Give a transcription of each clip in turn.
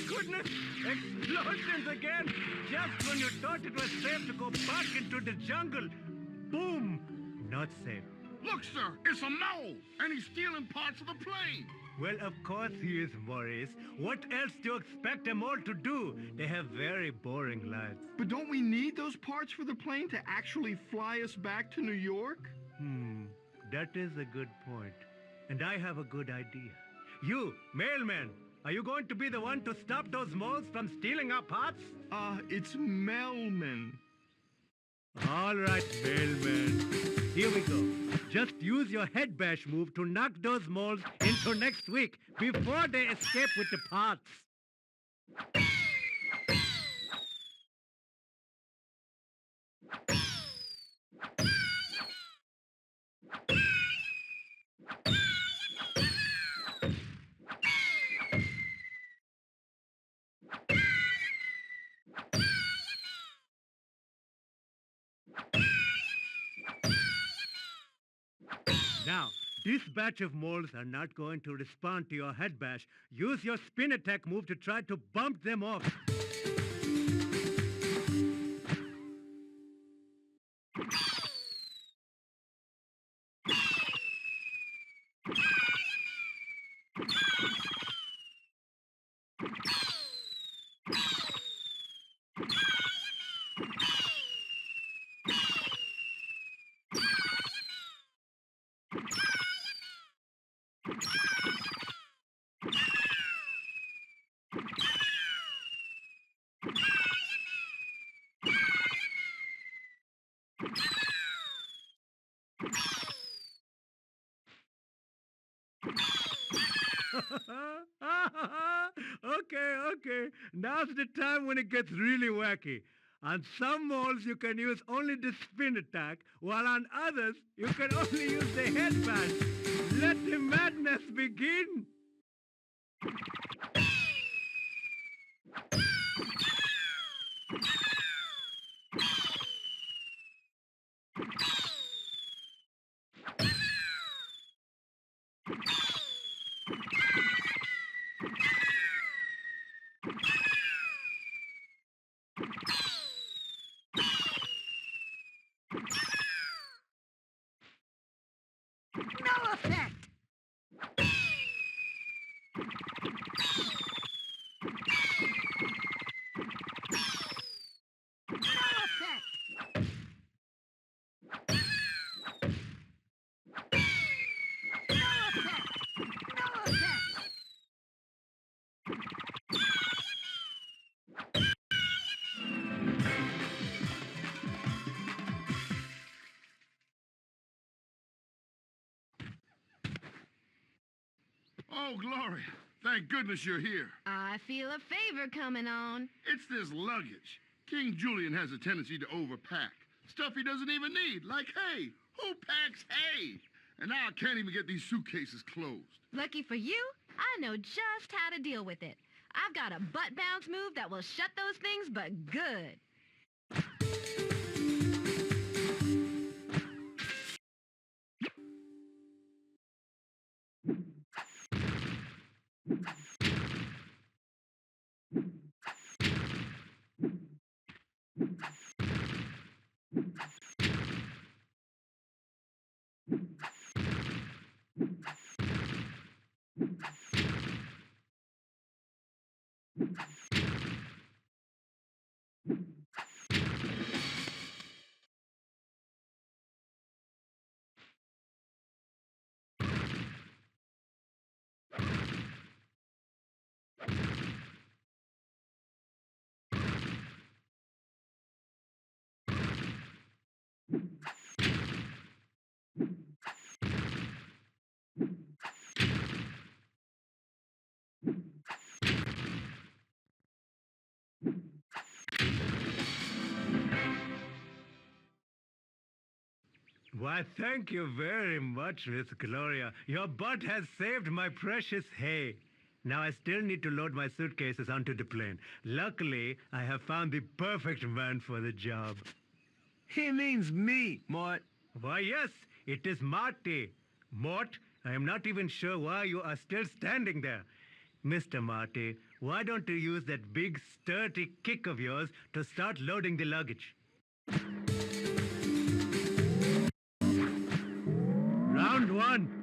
goodness! Explosions again! Just when you thought it was safe to go back into the jungle. Boom! Not safe. Look, sir, it's a mole, and he's stealing parts of the plane. Well, of course he is, Maurice. What else do you expect them all to do? They have very boring lives. But don't we need those parts for the plane to actually fly us back to New York? That is a good point. And I have a good idea. You, mailman, are you going to be the one to stop those moles from stealing our parts? It's Melman. All right, mailman. Here we go. Just use your head bash move to knock those moles into next week before they escape with the parts. Now, this batch of moles are not going to respond to your head bash. Use your spin attack move to try to bump them off. Okay. Now's the time when it gets really wacky. On some moles, you can use only the spin attack, while on others, you can only use the head bash. Let the madness begin! No effect! Oh, Gloria, thank goodness you're here. I feel a favor coming on. It's this luggage. King Julian has a tendency to overpack. Stuff he doesn't even need, like hay. Who packs hay? And now I can't even get these suitcases closed. Lucky for you, I know just how to deal with it. I've got a butt bounce move that will shut those things but good. Why, thank you very much, Miss Gloria. Your butt has saved my precious hay. Now I still need to load my suitcases onto the plane. Luckily, I have found the perfect man for the job. He means me, Mort. Why, yes, it is Marty. Mort, I am not even sure why you are still standing there. Mr. Marty, why don't you use that big, sturdy kick of yours to start loading the luggage? Round one.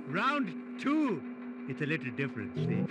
Round two. It's a little different, see?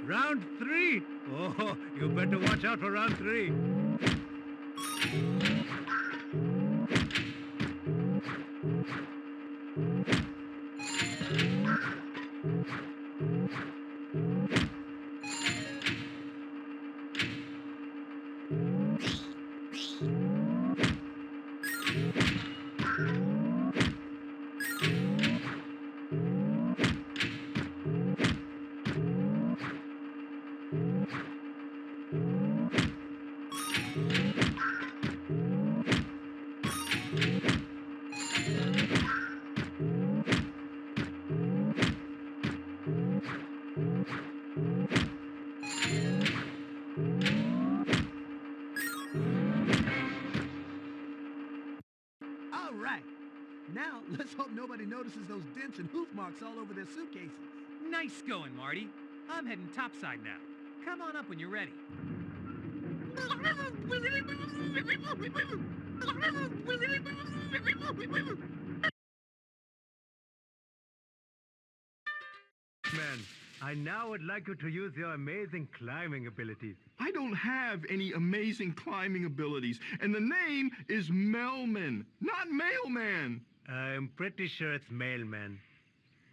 Round three. Oh, you better watch out for round three. All right. Now, let's hope nobody notices those dents and hoof marks all over their suitcases. Nice going, Marty. I'm heading topside now. Come on up when you're ready. Man, I now would like you to use your amazing climbing abilities. I don't have any amazing climbing abilities, and the name is Melman, not Mailman. I'm pretty sure it's Mailman.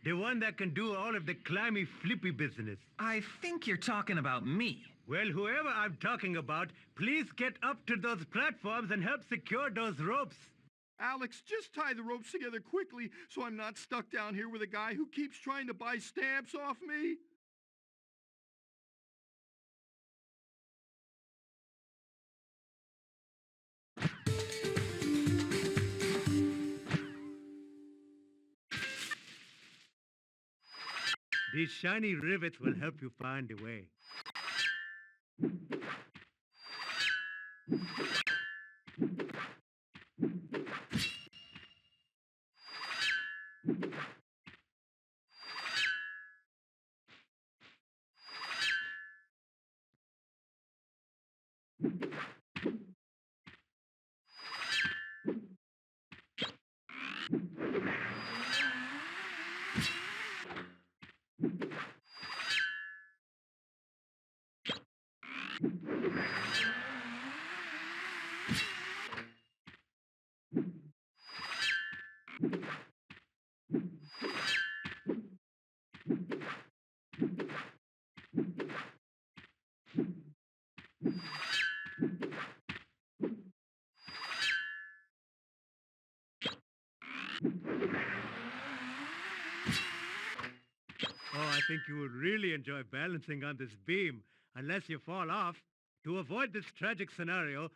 The one that can do all of the climby flippy business. I think you're talking about me. Well, whoever I'm talking about, please get up to those platforms and help secure those ropes. Alex, just tie the ropes together quickly so I'm not stuck down here with a guy who keeps trying to buy stamps off me. These shiny rivets will help you find the way. Oh, I think you will really enjoy balancing on this beam, unless you fall off. To avoid this tragic scenario,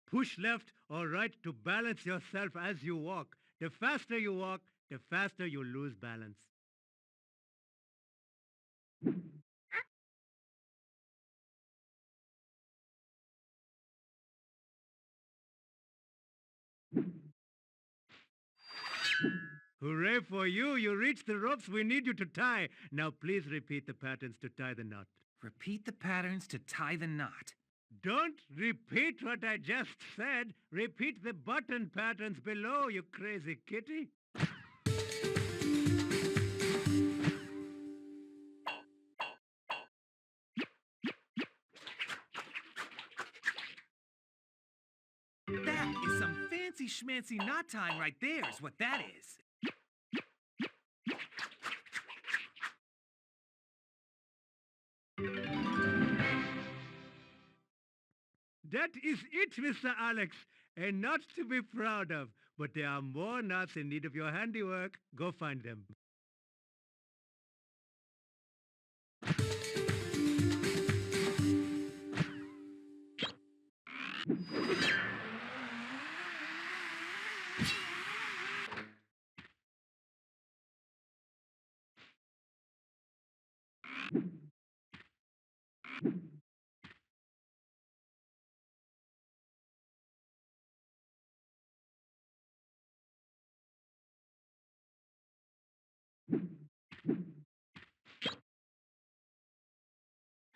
push left or right to balance yourself as you walk. The faster you walk, the faster you lose balance. Hooray for you! You reached the ropes we need you to tie. Now please repeat the patterns to tie the knot. Repeat the patterns to tie the knot. Don't repeat what I just said. Repeat the button patterns below, you crazy kitty. That is some fancy schmancy knot tying right there is what that is. That is it, Mr. Alex. A knot to be proud of. But there are more knots in need of your handiwork. Go find them.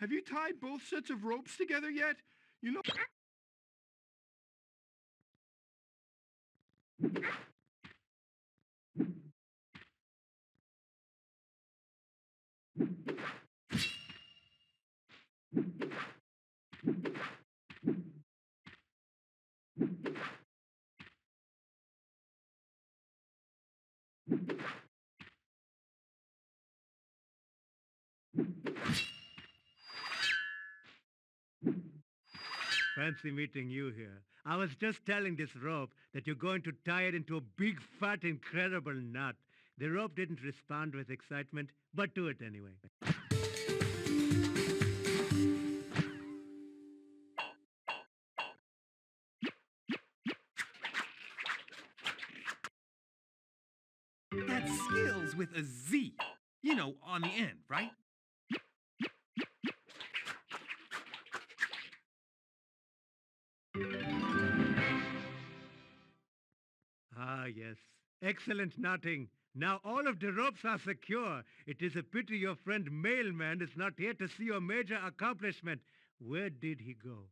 Have you tied both sets of ropes together yet? You know... Fancy meeting you here. I was just telling this rope that you're going to tie it into a big, fat, incredible knot. The rope didn't respond with excitement, but do it anyway. That's skills with a Z. You know, on the end, right? Ah, yes. Excellent knotting. Now all of the ropes are secure. It is a pity your friend Mailman is not here to see your major accomplishment. Where did he go?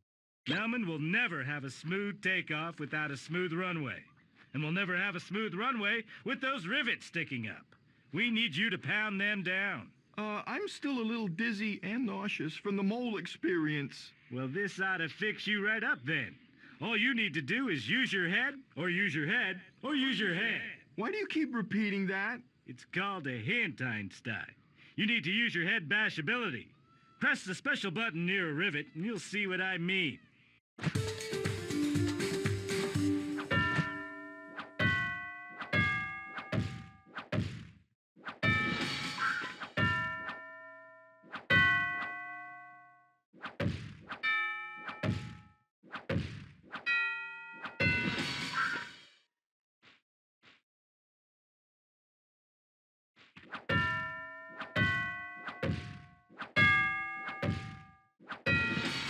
Melman will never have a smooth takeoff without a smooth runway. And we'll never have a smooth runway with those rivets sticking up. We need you to pound them down. I'm still a little dizzy and nauseous from the mole experience. Well, this ought to fix you right up then. All you need to do is use your head, or use your head, or use your head. Why do you keep repeating that? It's called a hand Einstein. You need to use your head bash ability. Press the special button near a rivet, and you'll see what I mean.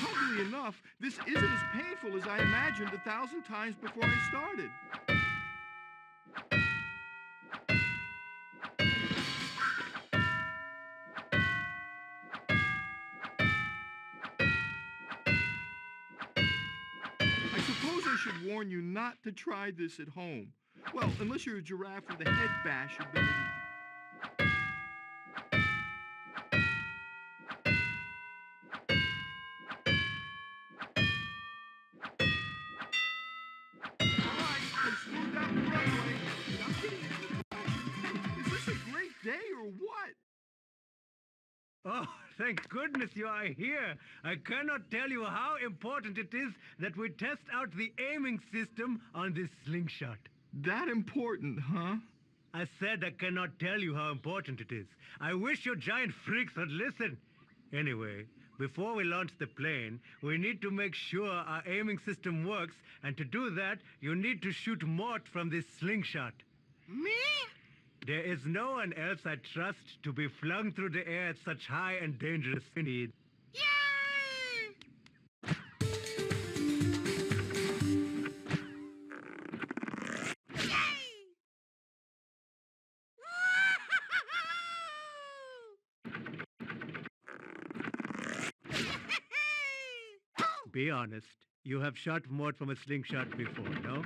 Oddly enough, this isn't as painful as I imagined 1,000 times before I started. I suppose I should warn you not to try this at home. Well, unless you're a giraffe with a head bash ability. Day or what? Oh, thank goodness you are here. I cannot tell you how important it is that we test out the aiming system on this slingshot. That important, huh? I said I cannot tell you how important it is. I wish you giant freaks would listen. Anyway, before we launch the plane, we need to make sure our aiming system works, and to do that, you need to shoot Mort from this slingshot. Me? There is no one else I trust to be flung through the air at such high and dangerous speed. Yay! Be honest. You have shot Mort from a slingshot before, no?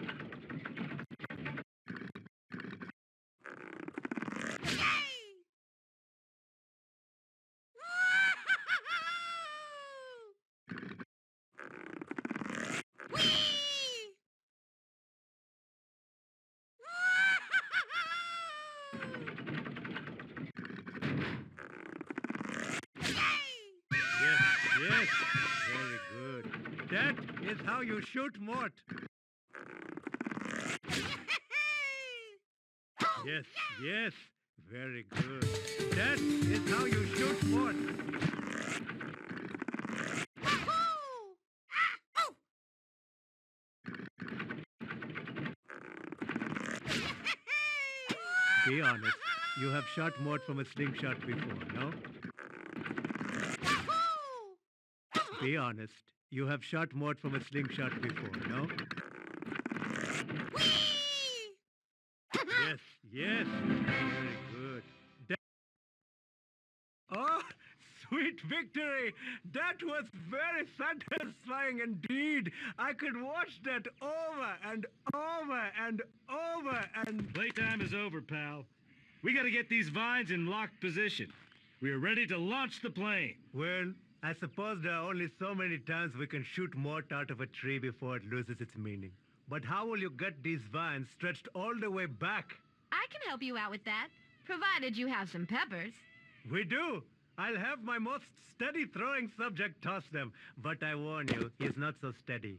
Yes, very good. That is how you shoot Mort. Yes, very good. That is how you shoot Mort. Be honest. You have shot Mort from a slingshot before, no? Be honest. You have shot Mort from a slingshot before, no? Yes, very good. Oh, sweet victory! That was very satisfying indeed. I could watch that over and over and over and... Playtime is over, pal. We gotta get these vines in locked position. We are ready to launch the plane. Well, I suppose there are only so many times we can shoot Mort out of a tree before it loses its meaning. But how will you get these vines stretched all the way back? I can help you out with that, provided you have some peppers. We do. I'll have my most steady throwing subject toss them. But I warn you, he's not so steady.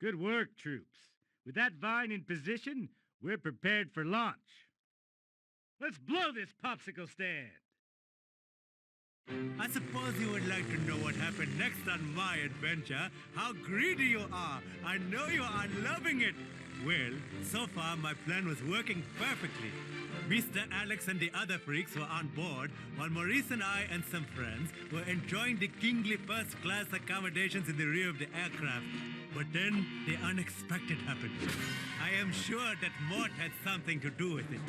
Good work, troops. With that vine in position, we're prepared for launch. Let's blow this popsicle stand. I suppose you would like to know what happened next on my adventure. How greedy you are. I know you are loving it. Well, so far my plan was working perfectly. Mr. Alex and the other freaks were on board, while Maurice and I and some friends were enjoying the kingly first-class accommodations in the rear of the aircraft. But then the unexpected happened. I am sure that Mort had something to do with it.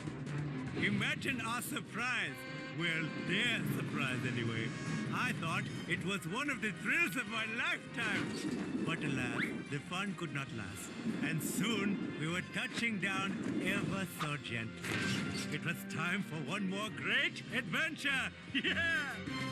Imagine our surprise. Well, their surprise anyway. I thought it was one of the thrills of my lifetime. But alas, the fun could not last. And soon we were touching down ever so gently. It was time for one more great adventure. Yeah!